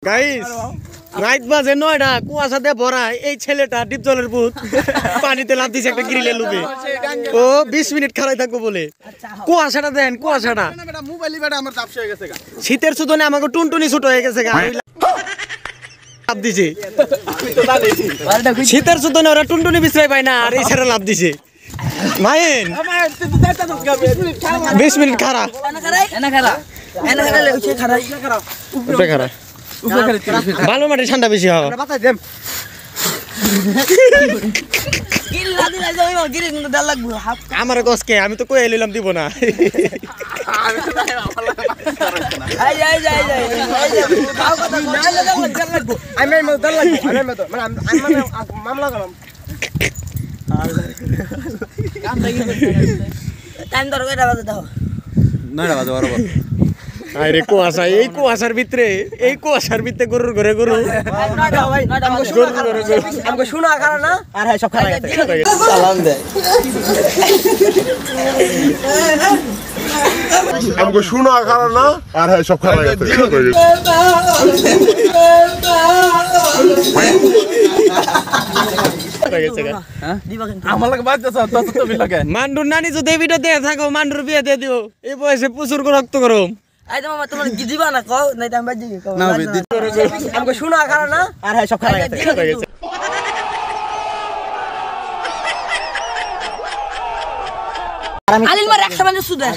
guys রাত বাজে 9টা কুয়াশাতে ভরা এই ছেলেটা ডিপ জলের ভূত পানিতে লাফ দিছে একটা গ্রিলের লুপে ও 20 মিনিট খাড়াই থাকবো বলে কুয়াশাটা দেন কুয়াশাটা মোবাইল বেটা আমার চাপ হয়ে গেছে শীতের সুদনে আমাকে টুনটুনি ছোট হয়ে গেছে গা লাফ দিছে শীতের সুদনে ওরা টুনটুনি বিছরাই পায় না আর এই ছেলে লাফ দিছে মাইন 20 মিনিট খাড়া ভালো মাঠে ঠান্ডা বেশি হয় আমার কসকে আমি তো কই এলাম দিব না আরে কুয়াশা এই কুয়াশার ভিতরে গরুর ঘরে গরু আমাকে শোনা খারাপ না আর হ্যাঁ সব খারাপ সালাম দে আমাকে শোনা খারাপ না আর হ্যাঁ সব খারাপ গেছে মান্ডুর নানি যদি এই ভিডিও দিয়ে থাকো মান্ডুর বিয়ে দিয়ে দিও এই বয়সে প্রচুর রক্ত গরম তোমার দিবা না কও নাই আমি বাজি আমাকে শোনা খারাপ না আর হ্যাঁ সব খারাপ গেছে আলিল মার 100 মানে সুদে